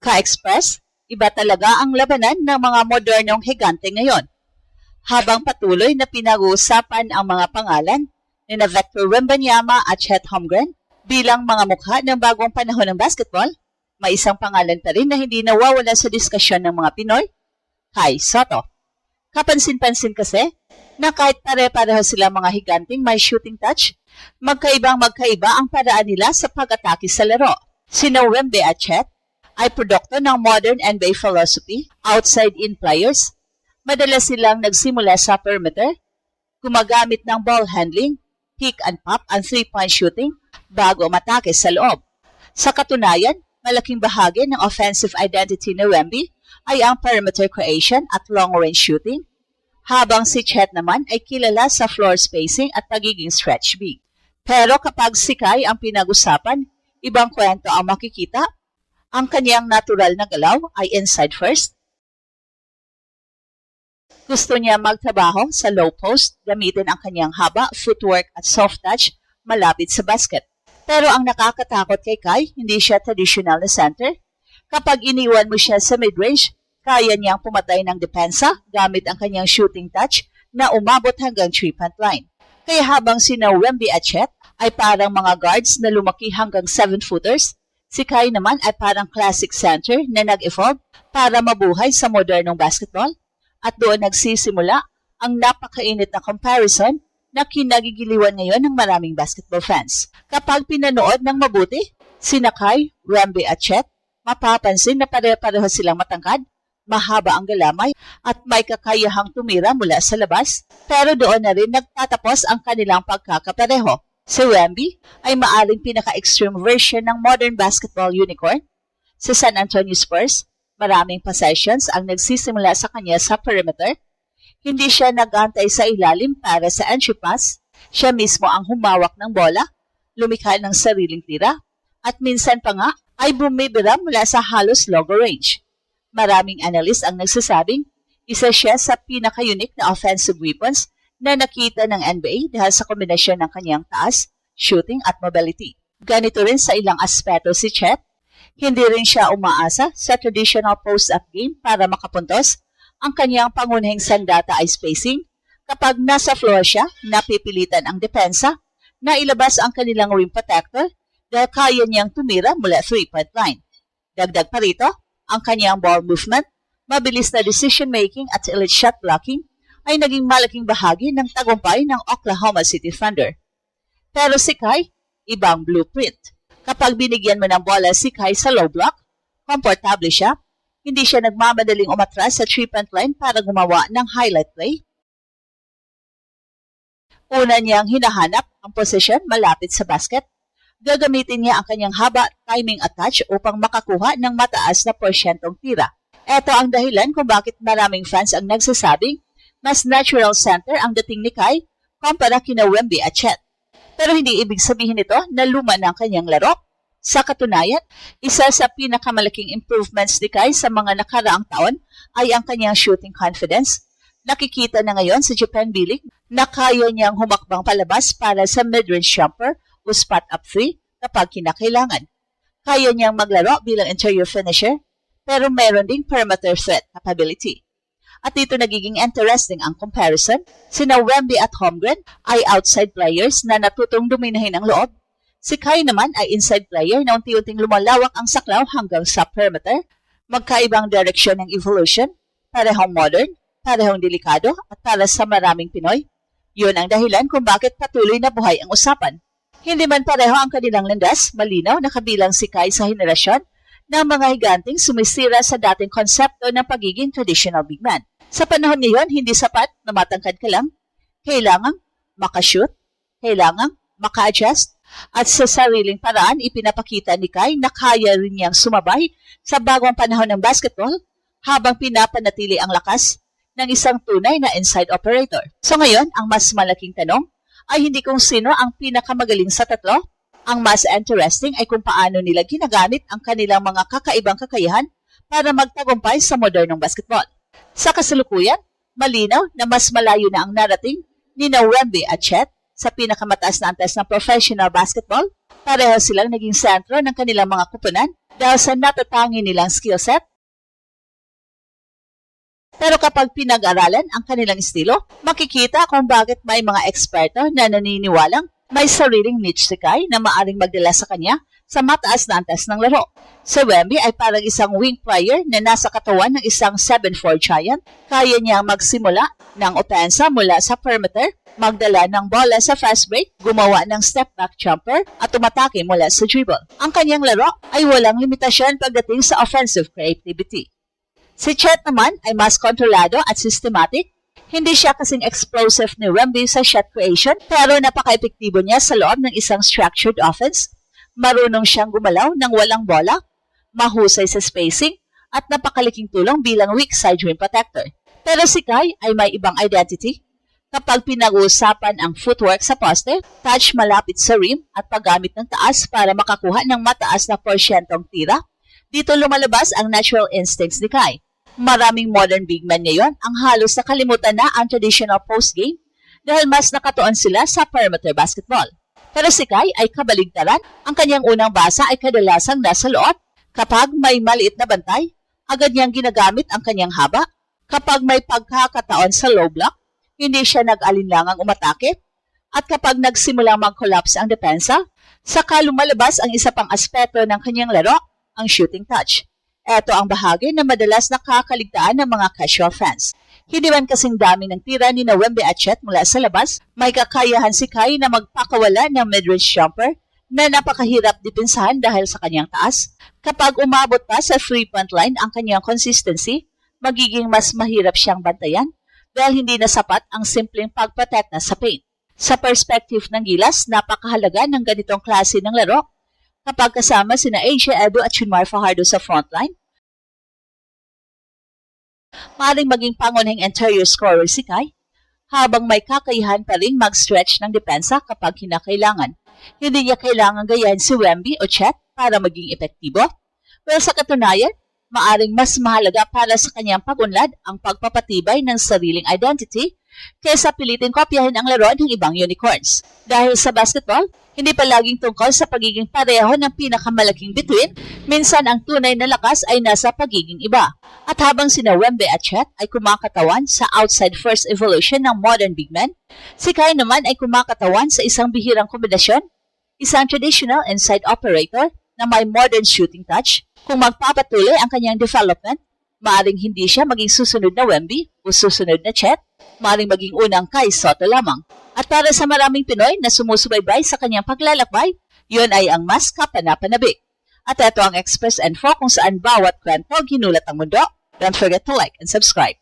Ka-Express, iba talaga ang labanan ng mga modernong higante ngayon. Habang patuloy na pinag-uusapan ang mga pangalan ni Victor Wembanyama at Chet Holmgren bilang mga mukha ng bagong panahon ng basketball, may isang pangalan pa rin na hindi nawawala sa diskusyon ng mga Pinoy, Kai Sotto. Kapansin-pansin kasi na kahit pare-pareho sila mga higanting may shooting touch, magkaibang-magkaiba ang paraan nila sa pag-atake sa laro. Sina Wemby at Chet ay produkto ng modern NBA philosophy, outside-in players. Madalas silang nagsimula sa perimeter, gumagamit ng ball handling, pick and pop and three-point shooting bago matake sa loob. Sa katunayan, malaking bahagi ng offensive identity ni Wemby ay ang perimeter creation at long-range shooting, habang si Chet naman ay kilala sa floor spacing at pagiging stretch big. Pero kapag si Kai ang pinag-usapan, ibang kwento ang makikita. Ang kanyang natural na galaw ay inside first. Gusto niya magtrabaho sa low post, gamitin ang kanyang haba, footwork at soft touch malapit sa basket. Pero ang nakakatakot kay Kai, hindi siya traditional na center. Kapag iniwan mo siya sa mid-range, kaya niyang pumatay ng depensa gamit ang kanyang shooting touch na umabot hanggang 3-point line. Kaya habang sina Wemby at Chet ay parang mga guards na lumaki hanggang 7-footers, si Kai naman ay parang classic center na nag-evolve para mabuhay sa modernong basketball. At doon nagsisimula ang napakainit na comparison na kinagigiliwan ngayon ng maraming basketball fans. Kapag pinanood ng mabuti, sina Kai, Wemby at Chet, mapapansin na pare-pareho silang matangkad, mahaba ang galamay at may kakayahang tumira mula sa labas, pero doon na rin nagtatapos ang kanilang pagkakapareho. Si Wemby ay maaring pinaka-extreme version ng modern basketball unicorn. Sa San Antonio Spurs, maraming possessions ang nagsisimula sa kanya sa perimeter. Hindi siya nag-antay sa ilalim para sa entry pass. Siya mismo ang humawak ng bola, lumikha ng sariling tira, at minsan pa nga ay bumibira mula sa halos logo range. Maraming analyst ang nagsasabing isa siya sa pinaka-unique na offensive weapons na nakita ng NBA dahil sa kombinasyon ng kanyang taas, shooting at mobility. Ganito rin sa ilang aspeto si Chet. Hindi rin siya umaasa sa traditional post-up game para makapuntos. Ang kanyang pangunahing sandata ay spacing. Kapag nasa floor siya, napipilitan ang depensa na ilabas ang kanilang rim protector dahil kaya niyang tumira mula 3-point line. Dagdag pa rito, ang kanyang ball movement, mabilis na decision-making at elite shot blocking ay naging malaking bahagi ng tagumpay ng Oklahoma City Thunder. Pero si Kai, ibang blueprint. Kapag binigyan mo ng bola si Kai sa low block, komportable siya, hindi siya nagmamadaling umatras sa 3-point line para gumawa ng highlight play. Una niyang hinahanap ang posisyon malapit sa basket. Gagamitin niya ang kanyang haba, timing at touch upang makakuha ng mataas na porsyentong tira. Ito ang dahilan kung bakit maraming fans ang nagsasabing mas natural center ang dating ni Kai kumpara kina Wemby at Chet. Pero hindi ibig sabihin nito na luma na ang kanyang laro. Sa katunayan, isa sa pinakamalaking improvements ni Kai sa mga nakaraang taon ay ang kanyang shooting confidence. Nakikita na ngayon sa Japan B-League na kaya niyang humakbang palabas para sa mid-range jumper o spot up 3 kapag kinakailangan. Kaya niyang maglaro bilang interior finisher, pero meron ding perimeter threat capability. At dito nagiging interesting ang comparison. Sina Wemby at Holmgren ay outside players na natutong dominahin ang loob. Si Kai naman ay inside player na unti-unting lumalawak ang saklaw hanggang sa perimeter. Magkaibang direksyon ng evolution, parehong modern, parehong delikado, at para sa maraming Pinoy. Yun ang dahilan kung bakit patuloy na buhay ang usapan. Hindi man pareho ang kanilang landas, malinaw na kabilang si Kai sa henerasyon ng mga higanting sumisira sa dating konsepto ng pagiging traditional big man. Sa panahon ngayon, hindi sapat na matangkad ka lang. Kailangang makashoot, kailangang maka-adjust, at sa sariling paraan ipinapakita ni Kai na kaya rin niyang sumabay sa bagong panahon ng basketball habang pinapanatili ang lakas ng isang tunay na inside operator. So ngayon, ang mas malaking tanong ay hindi kung sino ang pinakamagaling sa tatlo. Ang mas interesting ay kung paano nila ginagamit ang kanilang mga kakaibang kakayahan para magtagumpay sa modernong basketball. Sa kasalukuyan, malinaw na mas malayo na ang narating ni Wemby at Chet sa pinakamataas na antas ng professional basketball. Pareho silang naging sentro ng kanilang mga kupunan dahil sa natatangi nilang skillset. Pero kapag pinag-aralan ang kanilang estilo, makikita kung bakit may mga eksperto na naniniwalang may sariling niche si Kai na maaring magdala sa kanya sa mataas na antas ng laro. Si Wemby ay parang isang wing player na nasa katawan ng isang 7'4 giant. Kaya niyang magsimula ng opensa mula sa perimeter, magdala ng bola sa fast break, gumawa ng step-back jumper at umatake mula sa dribble. Ang kanyang laro ay walang limitasyon pagdating sa offensive creativity. Si Chet naman ay mas kontrolado at systematic. Hindi siya kasing explosive ni Wemby sa shot creation pero napaka-epektibo niya sa loob ng isang structured offense. Marunong siyang gumalaw ng walang bola, mahusay sa spacing, at napakalaking tulong bilang weak side rim protector. Pero si Kai ay may ibang identity. Kapag pinag-uusapan ang footwork sa poste, touch malapit sa rim at paggamit ng taas para makakuha ng mataas na porsyentong tira, dito lumalabas ang natural instincts ni Kai. Maraming modern big men ngayon ang halos nakalimutan na ang traditional post-game dahil mas nakatuon sila sa perimeter basketball. Pero si Kai ay kabaligtaran. Ang kanyang unang basa ay kadalasang nasa loob. Kapag may maliit na bantay, agad niyang ginagamit ang kanyang haba. Kapag may pagkakataon sa low block, hindi siya nag-alinlangang umatake. At kapag nagsimulang mag-collapse ang depensa, saka lumalabas ang isa pang aspeto ng kanyang laro, ang shooting touch. Ito ang bahagi na madalas nakakaligtaan ng mga casual fans. Hindi man kasing dami ng tira ni Wemby at Chet mula sa labas, may kakayahan si Kai na magpakawala ng mid-range jumper na napakahirap dipinsahan dahil sa kanyang taas. Kapag umabot pa sa 3-point line ang kanyang consistency, magiging mas mahirap siyang bantayan dahil hindi na sapat ang simpleng pagprotekta sa paint. Sa perspective ng Gilas, napakahalaga ng ganitong klase ng laro kapag kasama sina AJ Edu at Junmar Fajardo sa frontline. Maaaring maging pangunahing interior scorer si Kai, habang may kakayahan pa rin mag-stretch ng depensa kapag kinakailangan. Hindi niya kailangan gayahin si Wemby o Chet para maging epektibo. Pero sa katunayan, maaaring mas mahalaga para sa kanyang pag-unlad ang pagpapatibay ng sariling identity kaysa pilitin kopyahin ang laro ng ibang unicorns. Dahil sa basketball, hindi palaging tungkol sa pagiging pareho ng pinakamalaking bituin, minsan ang tunay na lakas ay nasa pagiging iba. At habang sina Wemby at Chet ay kumakatawan sa outside first evolution ng modern big men, si Kai naman ay kumakatawan sa isang bihirang kombinasyon, isang traditional inside operator na may modern shooting touch. Kung magpapatuloy ang kanyang development, maaring hindi siya maging susunod na Wemby o susunod na Chet, maaring maging unang Kai Sotto lamang. At para sa maraming Pinoy na sumusubaybay sa kanyang paglalakbay, yun ay ang mas kapanapanabik. At ito ang Express Info kung saan bawat kwento ginulat ang mundo. Don't forget to like and subscribe.